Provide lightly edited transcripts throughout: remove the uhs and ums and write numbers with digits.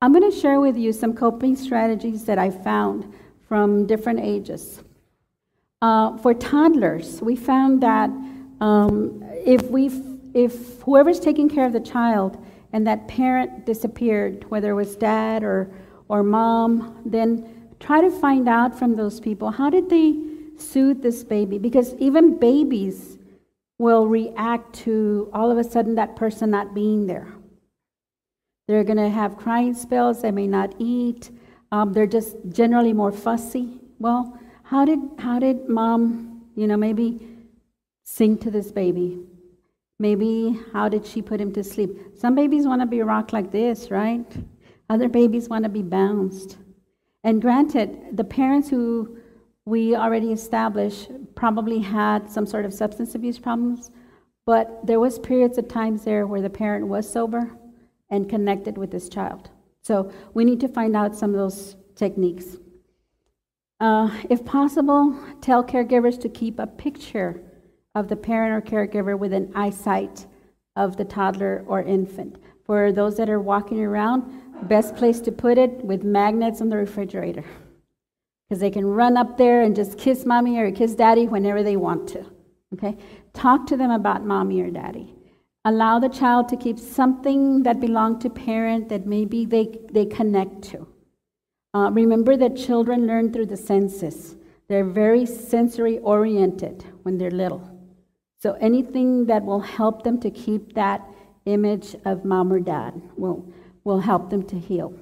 I'm going to share with you some coping strategies that I found from different ages. For toddlers, we found that if whoever's taking care of the child and that parent disappeared, whether it was dad or mom, then try to find out from those people, how did they soothe this baby? Because even babies will react to all of a sudden that person not being there. They're going to have crying spells. They may not eat. They're just generally more fussy. Well, how did mom, maybe sing to this baby? Maybe how did she put him to sleep? Some babies want to be rocked like this, right? Other babies want to be bounced. And granted, the parents who we already established probably had some sort of substance abuse problems, but there was periods of times there where the parent was sober and connected with this child. So we need to find out some of those techniques. If possible, tell caregivers to keep a picture of the parent or caregiver within eyesight of the toddler or infant. For those that are walking around, best place to put it with magnets on the refrigerator, because they can run up there and just kiss mommy or kiss daddy whenever they want to. Okay? Talk to them about mommy or daddy. Allow the child to keep something that belonged to parent that maybe they connect to. Remember that children learn through the senses. They're very sensory oriented when they're little. So anything that will help them to keep that image of mom or dad will help them to heal.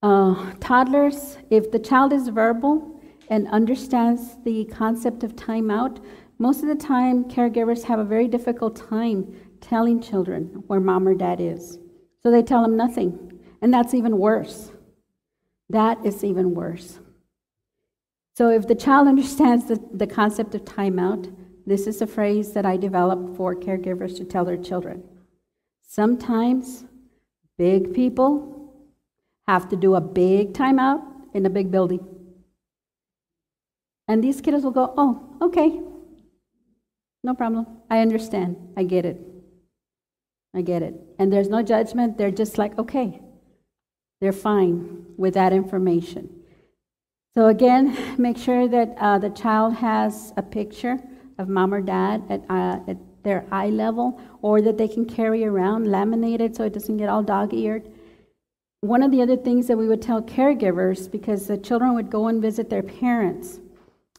Toddlers, if the child is verbal and understands the concept of timeout, most of the time caregivers have a very difficult time telling children where mom or dad is. So they tell them nothing, and that's even worse. That is even worse. So if the child understands the concept of timeout, this is a phrase that I developed for caregivers to tell their children. Sometimes big people have to do a big timeout in a big building. And these kiddos will go, oh, okay, no problem. I understand. I get it. I get it. And there's no judgment. They're just like, okay. They're fine with that information. So again, make sure that the child has a picture of mom or dad at their eye level, or that they can carry around laminated so it doesn't get all dog-eared. One of the other things that we would tell caregivers, because the children would go and visit their parents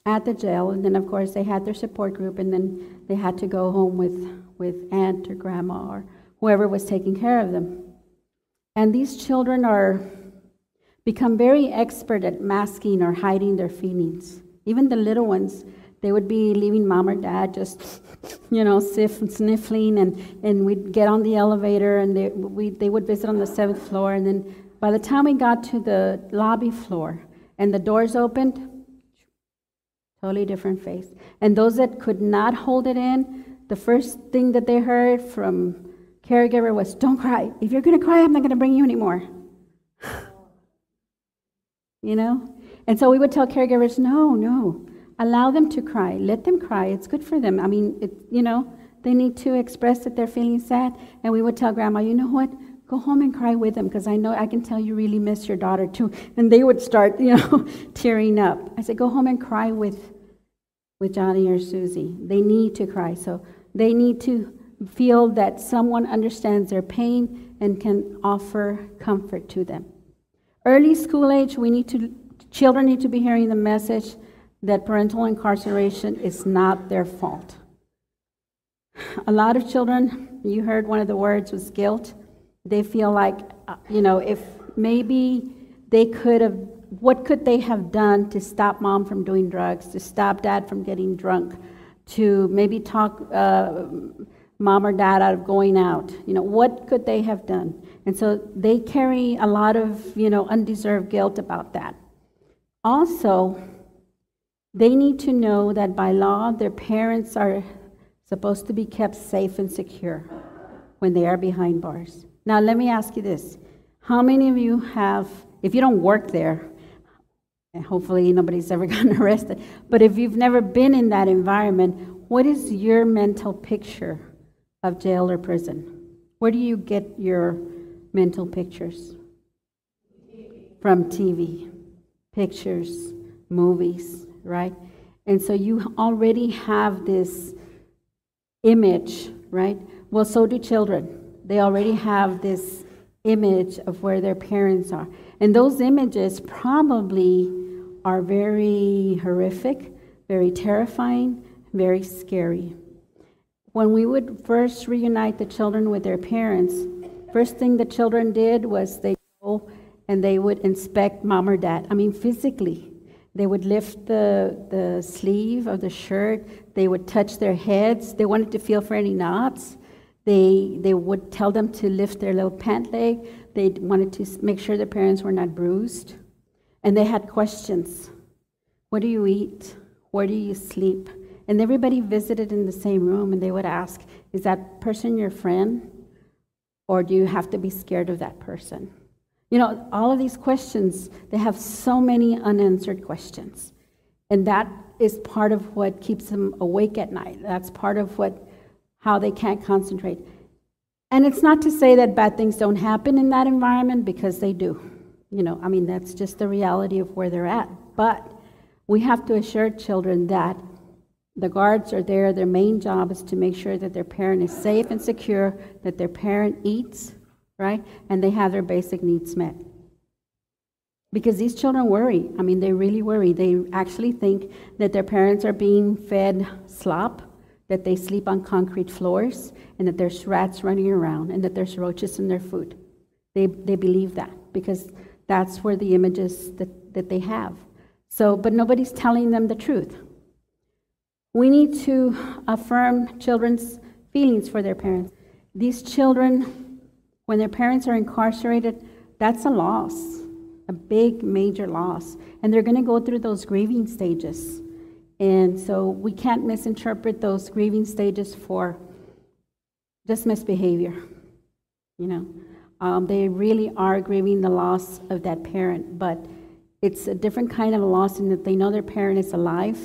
at the jail, and then of course they had their support group, and then they had to go home with aunt or grandma or whoever was taking care of them. And these children become very expert at masking or hiding their feelings. Even the little ones, they would be leaving mom or dad just, sniffling, and we'd get on the elevator, and they would visit on the 7th floor, and then by the time we got to the lobby floor and the doors opened, totally different face. And those that could not hold it in, the first thing that they heard from caregiver was, don't cry. If you're going to cry, I'm not going to bring you anymore. And so we would tell caregivers, no, allow them to cry. Let them cry. It's good for them. I mean, they need to express that they're feeling sad. And we would tell grandma, you know what? Go home and cry with them, because I know I can tell you really miss your daughter too. And they would start, tearing up. I said, go home and cry with Johnny or Susie. They need to cry. So they need to feel that someone understands their pain and can offer comfort to them. Early school age, children need to be hearing the message that parental incarceration is not their fault. A lot of children, you heard one of the words was guilt. They feel like, if maybe what could they have done to stop mom from doing drugs, to stop dad from getting drunk, to maybe talk mom or dad out of going out? What could they have done? And so they carry a lot of, undeserved guilt about that. Also, they need to know that by law, their parents are supposed to be kept safe and secure when they are behind bars. Now, let me ask you this. How many of you have, if you don't work there, and hopefully nobody's ever gotten arrested, but if you've never been in that environment, what is your mental picture of jail or prison? Where do you get your mental pictures? from TV, pictures, movies, right? And so you already have this image, right? Well, so do children. They already have this image of where their parents are. And those images probably are very horrific, very terrifying, very scary. When we would first reunite the children with their parents, first thing the children did was they go and they would inspect mom or dad. I mean, physically. They would lift the sleeve of the shirt. They would touch their heads. They wanted to feel for any knots. They would tell them to lift their little pant leg. They wanted to make sure their parents were not bruised. And they had questions. What do you eat? Where do you sleep? And everybody visited in the same room, and they would ask, is that person your friend? Or do you have to be scared of that person? You know, all of these questions, they have so many unanswered questions. And that is part of what keeps them awake at night. That's part of how they can't concentrate. And it's not to say that bad things don't happen in that environment, because they do. You know, I mean, that's just the reality of where they're at. But we have to assure children that the guards are there. Their main job is to make sure that their parent is safe and secure, that their parent eats, right? And they have their basic needs met. Because these children worry. I mean, they really worry. They actually think that their parents are being fed slop, that they sleep on concrete floors, and that there's rats running around, and that there's roaches in their food. They believe that, because that's where the images that they have. So, but nobody's telling them the truth. We need to affirm children's feelings for their parents. These children, when their parents are incarcerated, that's a loss, a big, major loss. And they're going to go through those grieving stages. And so we can't misinterpret those grieving stages for just misbehavior. You know, they really are grieving the loss of that parent, but it's a different kind of a loss in that they know their parent is alive,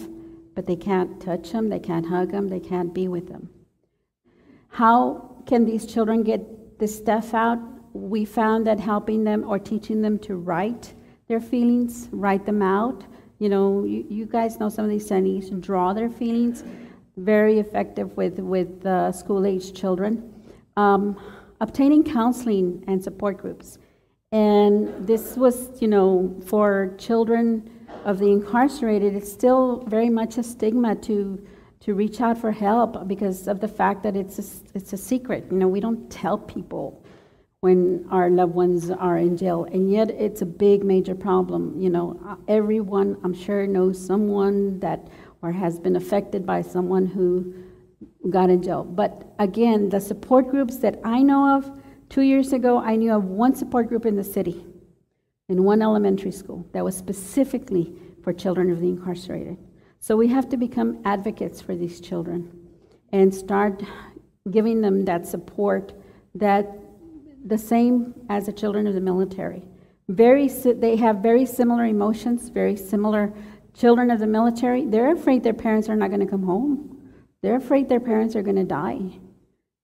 but they can't touch them, they can't hug them, they can't be with them. How can these children get this stuff out? We found that helping them or teaching them to write their feelings, write them out. You know, you guys know some of these techniques, draw their feelings, very effective with school-age children. Obtaining counseling and support groups. And this was, you know, for children of the incarcerated, it's still very much a stigma to reach out for help because of the fact that it's a secret. You know, we don't tell people when our loved ones are in jail, and yet it's a big, major problem. You know, everyone, I'm sure, knows someone that or has been affected by someone who got in jail. But again, the support groups that I know of, 2 years ago, I knew of one support group in the city, in one elementary school, that was specifically for children of the incarcerated. So we have to become advocates for these children and start giving them that support, that the same as the children of the military. They have very similar emotions, very similar. Children of the military, they're afraid their parents are not going to come home. They're afraid their parents are going to die.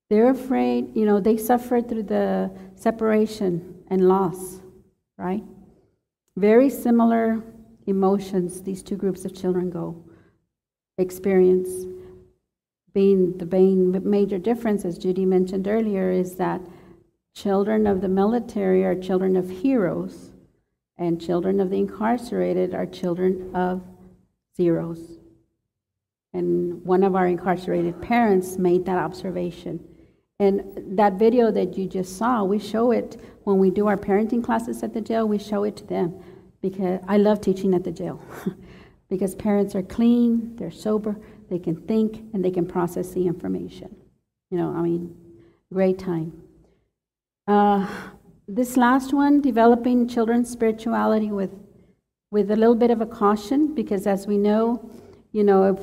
They're afraid, you know, they suffered through the separation and loss, right? Very similar emotions these two groups of children experience. The main major difference, as Judy mentioned earlier, is that children of the military are children of heroes, and children of the incarcerated are children of zeros. And one of our incarcerated parents made that observation. And that video that you just saw, we show it when we do our parenting classes at the jail. We show it to them because I love teaching at the jail because parents are clean, they're sober, they can think, and they can process the information. You know, I mean, great time. This last one, developing children's spirituality with a little bit of a caution, because as we know, you know,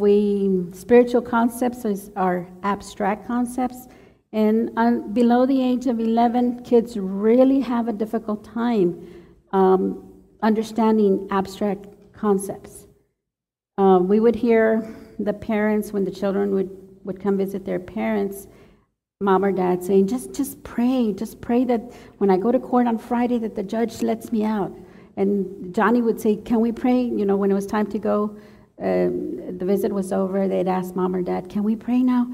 spiritual concepts are abstract concepts, and below the age of 11, kids really have a difficult time understanding abstract concepts. We would hear the parents, when the children would come visit their parents, mom or dad saying, just pray that when I go to court on Friday that the judge lets me out. And Johnny would say, can we pray? You know, when it was time to go, the visit was over, they'd ask mom or dad, can we pray now?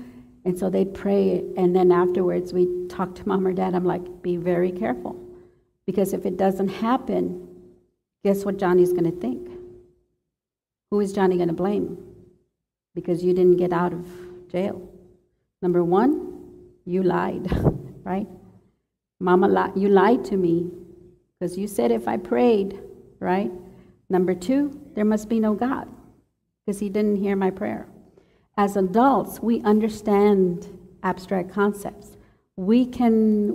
And so they'd pray, and then afterwards we'd talk to mom or dad. I'm like, be very careful. Because if it doesn't happen, guess what Johnny's going to think? Who is Johnny going to blame? Because you didn't get out of jail. Number one, you lied, right? Mama, you lied to me because you said if I prayed, right? Number two, there must be no God because he didn't hear my prayer. As adults, we understand abstract concepts. We can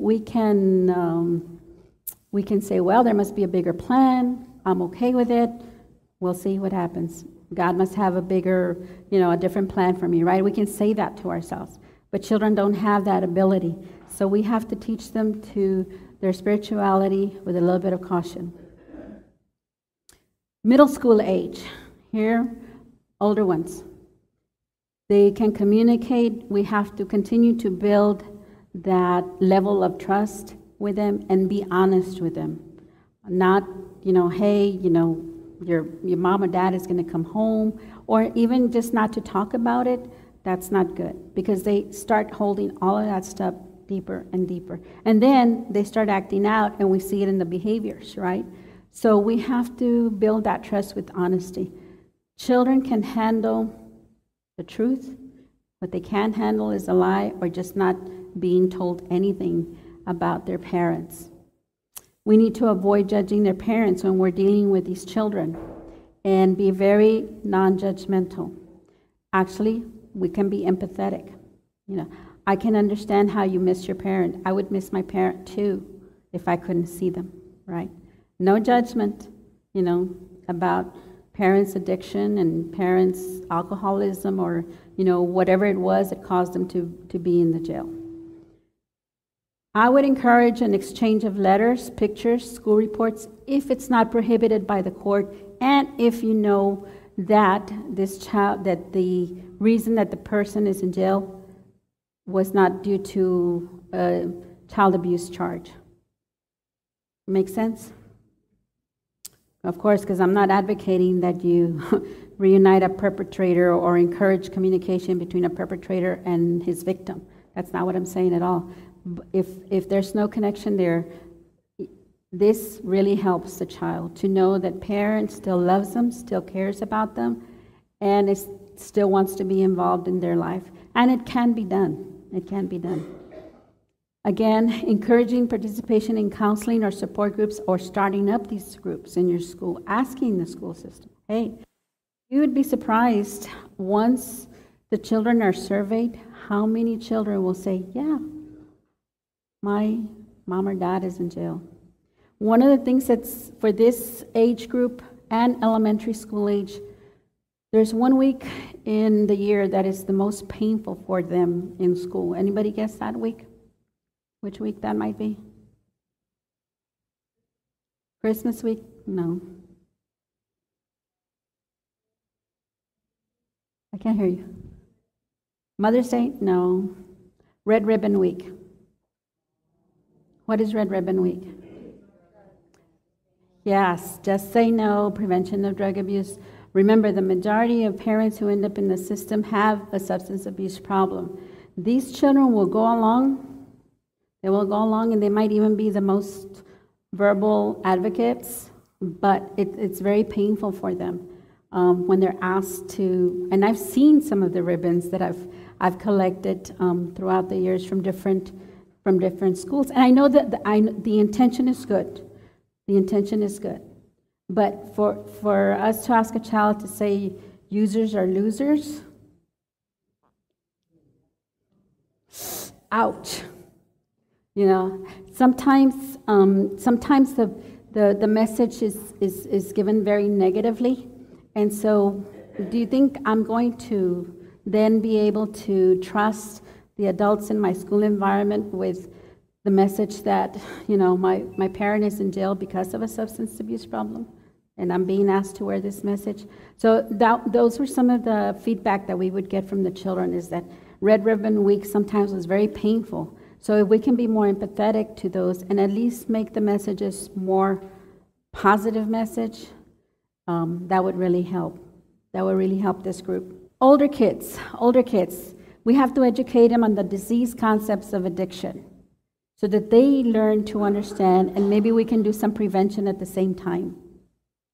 say, well, there must be a bigger plan. I'm okay with it. We'll see what happens. God must have a bigger, a different plan for me, right? We can say that to ourselves. But children don't have that ability. So we have to teach them to their spirituality with a little bit of caution. Middle school age. Here, older ones. They can communicate. We have to continue to build that level of trust with them and be honest with them. Not, hey, your mom or dad is going to come home, or even just not to talk about it. That's not good because they start holding all of that stuff deeper and deeper. And then they start acting out, and we see it in the behaviors, right? So we have to build that trust with honesty. Children can handle the truth. What they can't handle is a lie or just not being told anything about their parents. We need to avoid judging their parents when we're dealing with these children and be very non-judgmental. Actually, we can be empathetic. I can understand how you miss your parent. I would miss my parent too if I couldn't see them, right? No judgment, about parents' addiction and parents' alcoholism or, whatever it was that caused them to be in the jail. I would encourage an exchange of letters, pictures, school reports, if it's not prohibited by the court, and if you know that that the reason that the person is in jail was not due to a child abuse charge. Make sense? Of course, because I'm not advocating that you reunite a perpetrator or encourage communication between a perpetrator and his victim. That's not what I'm saying at all. If there's no connection there, this really helps the child to know that parent still loves them, still cares about them, and still wants to be involved in their life. And it can be done. It can be done. Again, encouraging participation in counseling or support groups or starting up these groups in your school, asking the school system, hey, you would be surprised once the children are surveyed, how many children will say, yeah, my mom or dad is in jail. One of the things that's for this age group and elementary school age, there's 1 week in the year that is the most painful for them in school. Anybody guess that week? Which week that might be? Christmas week? No. I can't hear you. Mother's Day? No. Red Ribbon Week. What is Red Ribbon Week? Yes, just say no, prevention of drug abuse. Remember, the majority of parents who end up in the system have a substance abuse problem. These children will go along. They will go along, and they might even be the most verbal advocates, but it's very painful for them when they're asked to. And I've seen some of the ribbons that I've collected throughout the years from different schools, and I know that the intention is good. The intention is good, but for us to ask a child to say users are losers, ouch. Sometimes the message is given very negatively, and so do you think I'm going to then be able to trust the adults in my school environment with the message that my parent is in jail because of a substance abuse problem, and I'm being asked to wear this message? So those were some of the feedback that we would get from the children, is that Red Ribbon Week sometimes was very painful. So if we can be more empathetic to those and at least make the messages more positive message, that would really help. That would really help this group. Older kids. We have to educate them on the disease concepts of addiction so that they learn to understand, and maybe we can do some prevention at the same time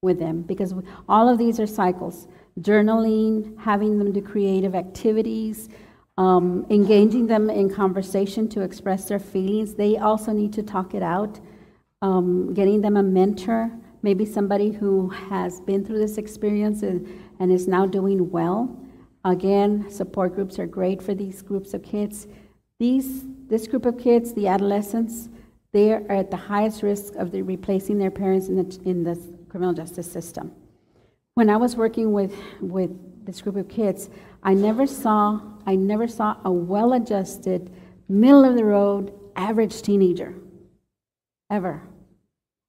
with them, because all of these are cycles. Journaling, having them do creative activities, engaging them in conversation to express their feelings. They also need to talk it out. Getting them a mentor, maybe somebody who has been through this experience and is now doing well. Again, support groups are great for these groups of kids. This group of kids, the adolescents, they are at the highest risk of replacing their parents in the criminal justice system. When I was working with this group of kids, I never saw a well-adjusted, middle-of-the-road, average teenager, ever.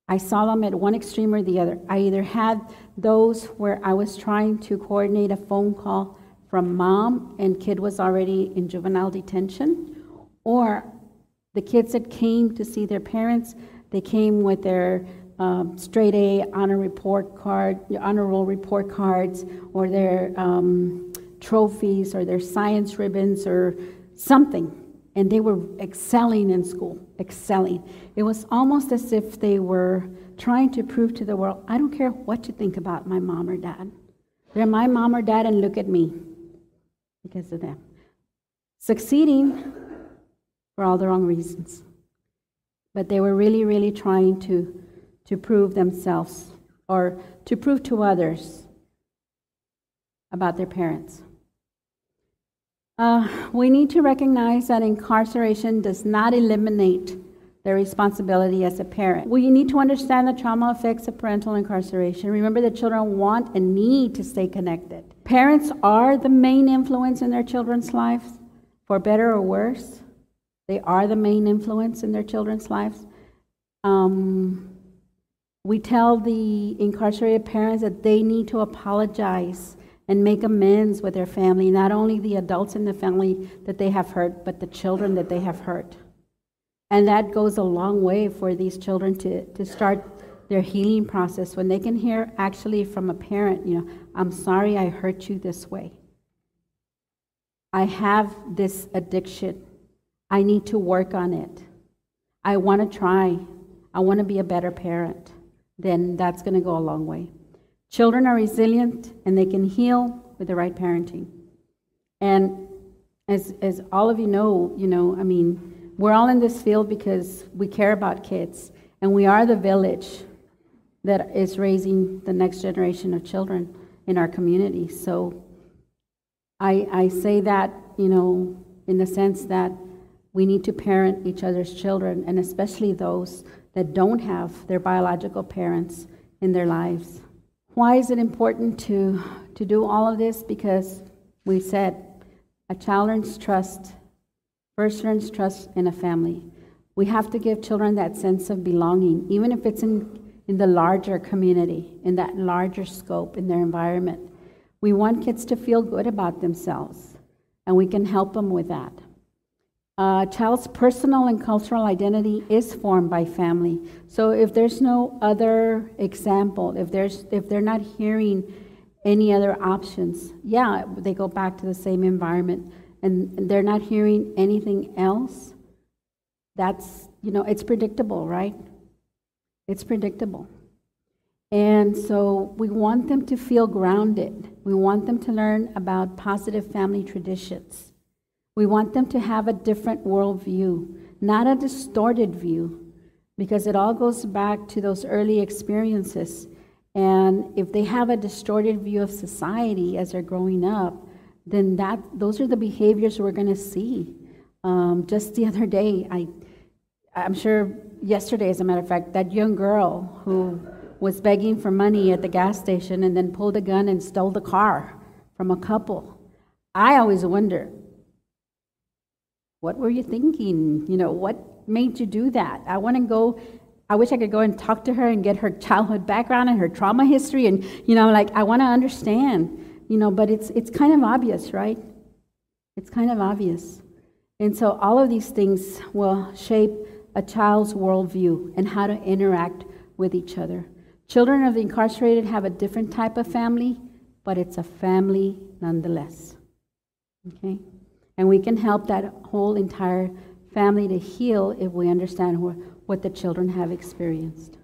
I saw them at one extreme or the other. I either had those where I was trying to coordinate a phone call from mom and kid was already in juvenile detention, or the kids that came to see their parents, they came with their straight A honor roll report cards, or their trophies, or their science ribbons, or something. And they were excelling in school, excelling. It was almost as if they were trying to prove to the world, I don't care what you think about my mom or dad. They're my mom or dad, and look at me because of them. Succeeding for all the wrong reasons. But they were really, really trying to prove themselves, or to prove to others about their parents. We need to recognize that incarceration does not eliminate their responsibility as a parent. We need to understand the trauma effects of parental incarceration. Remember that children want and need to stay connected. Parents are the main influence in their children's lives, for better or worse. They are the main influence in their children's lives. We tell the incarcerated parents that they need to apologize and make amends with their family, not only the adults in the family that they have hurt, but the children that they have hurt. And that goes a long way for these children to start their healing process, when they can hear actually from a parent, I'm sorry I hurt you this way. I have this addiction. I need to work on it. I want to try. I want to be a better parent. Then that's going to go a long way. Children are resilient, and they can heal with the right parenting. And as all of you know, we're all in this field because we care about kids, and we are the village that is raising the next generation of children in our community. So I say that, in the sense that we need to parent each other's children, and especially those that don't have their biological parents in their lives. Why is it important to do all of this? Because we said a child first learns trust in a family. We have to give children that sense of belonging, even if it's in the larger community, in that larger scope, in their environment. We want kids to feel good about themselves, and we can help them with that. A child's personal and cultural identity is formed by family. So if there's no other example, if they're not hearing any other options, they go back to the same environment, and they're not hearing anything else, that's, it's predictable, right? It's predictable. And so we want them to feel grounded. We want them to learn about positive family traditions. We want them to have a different worldview, not a distorted view, because it all goes back to those early experiences. And if they have a distorted view of society as they're growing up, then those are the behaviors we're going to see. Just the other day, I'm sure yesterday, as a matter of fact, that young girl who was begging for money at the gas station and then pulled a gun and stole the car from a couple. I always wonder, what were you thinking? What made you do that? I wish I could go and talk to her and get her childhood background and her trauma history, and I want to understand, but it's kind of obvious, right? It's kind of obvious. And so all of these things will shape a child's worldview and how to interact with each other. Children of the incarcerated have a different type of family, but it's a family nonetheless. Okay? And we can help that whole entire family to heal if we understand what the children have experienced.